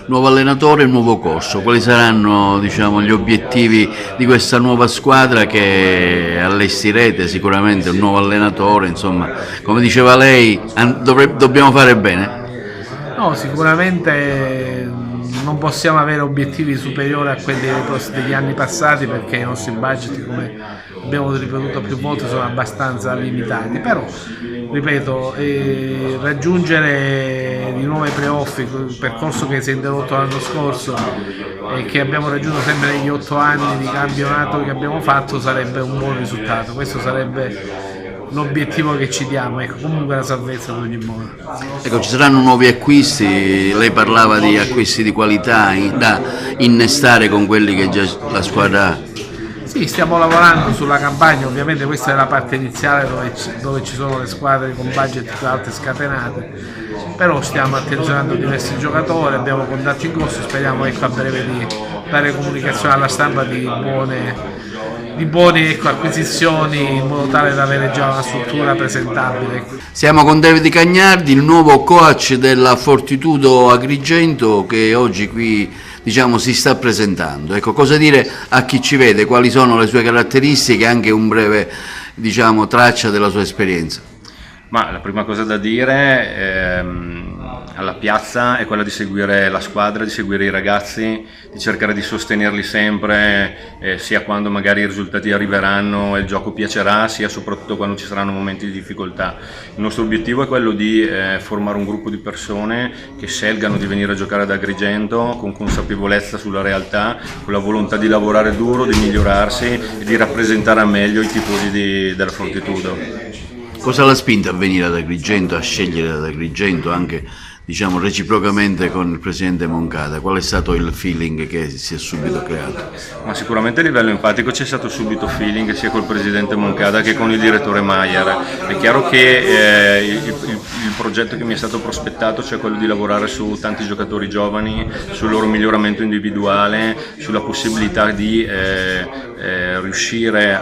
nuovo allenatore e nuovo corso. Quali saranno, diciamo, gli obiettivi di questa nuova squadra che allestirete? Sicuramente un nuovo allenatore, insomma, come diceva lei, dobbiamo fare bene. No, sicuramente non possiamo avere obiettivi superiori a quelli degli anni passati perché i nostri budget, come abbiamo ripetuto più volte, sono abbastanza limitati, però ripeto, raggiungere di nuovo i playoff, il percorso che si è interrotto l'anno scorso e che abbiamo raggiunto sempre negli 8 anni di campionato che abbiamo fatto, sarebbe un buon risultato. Questo sarebbe l'obiettivo che ci diamo, ecco, comunque la salvezza ad ogni modo. Ecco, ci saranno nuovi acquisti, lei parlava di acquisti di qualità da innestare con quelli che già la squadra ha. Sì, stiamo lavorando sulla campagna, ovviamente questa è la parte iniziale dove ci sono le squadre con budget più alte scatenate, però stiamo attenzionando diversi giocatori, abbiamo contatti in corso, speriamo, ecco, a breve di dare comunicazione alla stampa di buone, ecco, acquisizioni, in modo tale da avere già una struttura presentabile. Siamo con Davide Cagnardi, il nuovo coach della Fortitudo Agrigento, che oggi qui, diciamo, si sta presentando. Ecco, cosa dire a chi ci vede, quali sono le sue caratteristiche, anche un breve, diciamo, traccia della sua esperienza. Ma la prima cosa da dire alla piazza è quella di seguire la squadra, di seguire i ragazzi, di cercare di sostenerli sempre, sia quando magari i risultati arriveranno e il gioco piacerà, sia soprattutto quando ci saranno momenti di difficoltà. Il nostro obiettivo è quello di formare un gruppo di persone che scelgano di venire a giocare ad Agrigento con consapevolezza sulla realtà, con la volontà di lavorare duro, di migliorarsi e di rappresentare al meglio i tifosi della Fortitudo. Cosa l'ha spinta a venire ad Agrigento, a scegliere ad Agrigento, anche, diciamo, reciprocamente con il presidente Moncada? Qual è stato il feeling che si è subito creato? Ma sicuramente a livello empatico c'è stato subito feeling sia col presidente Moncada che con il direttore Maier. È chiaro che il progetto che mi è stato prospettato, cioè quello di lavorare su tanti giocatori giovani, sul loro miglioramento individuale, sulla possibilità di riuscire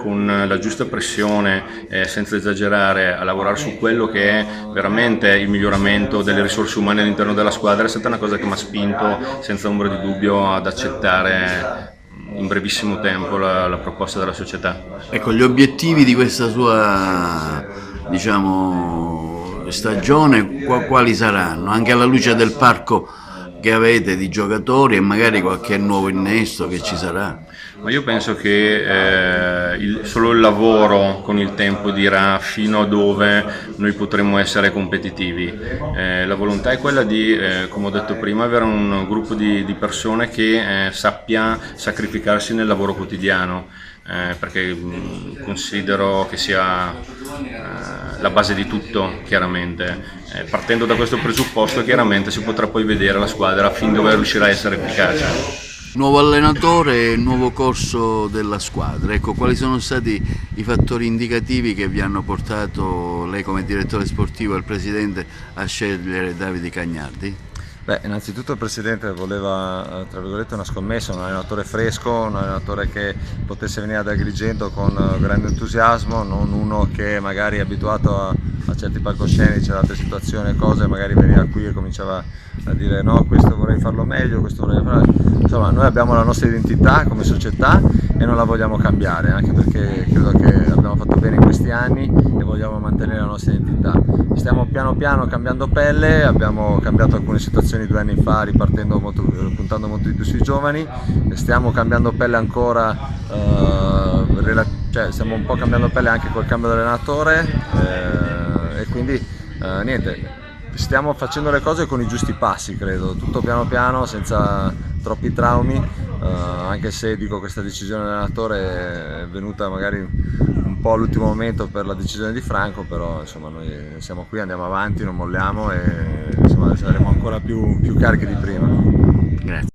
con la giusta pressione, senza esagerare, a lavorare su quello che è veramente il miglioramento delle risorse umane all'interno della squadra, è stata una cosa che mi ha spinto senza ombra di dubbio ad accettare in brevissimo tempo la proposta della società. Ecco, gli obiettivi di questa sua, diciamo, stagione quali saranno? Anche alla luce del parco che avete di giocatori e magari qualche nuovo innesto che ci sarà? Ma io penso che solo il lavoro con il tempo dirà fino a dove noi potremo essere competitivi. La volontà è quella di, come ho detto prima, avere un gruppo di persone che sappia sacrificarsi nel lavoro quotidiano, perché considero che sia la base di tutto, chiaramente. Partendo da questo presupposto, chiaramente si potrà poi vedere la squadra fin dove riuscirà a essere efficace. Nuovo allenatore e nuovo corso della squadra, ecco, quali sono stati i fattori indicativi che vi hanno portato, lei come direttore sportivo e il presidente, a scegliere Davide Cagnardi? Beh, innanzitutto il presidente voleva, tra virgolette, una scommessa, un allenatore fresco, un allenatore che potesse venire ad Agrigento con grande entusiasmo, non uno che magari è abituato a certi palcoscenici, ad altre situazioni e cose, magari veniva qui e cominciava a dire no, questo vorrei farlo meglio, questo vorrei farlo. Insomma, noi abbiamo la nostra identità come società e non la vogliamo cambiare, anche perché credo che abbiamo fatto bene in questi anni e vogliamo mantenere la nostra identità. Stiamo piano piano cambiando pelle, abbiamo cambiato alcune situazioni 2 anni fa, puntando molto di più sui giovani, stiamo cambiando pelle ancora, cioè stiamo un po' cambiando pelle anche col cambio di allenatore, e quindi niente, stiamo facendo le cose con i giusti passi, credo, tutto piano piano, senza troppi traumi, anche se dico questa decisione dell'allenatore è venuta magari un po' all'ultimo momento per la decisione di Franco, però insomma noi siamo qui, andiamo avanti, non molliamo e insomma saremo ancora più carichi di prima. Grazie.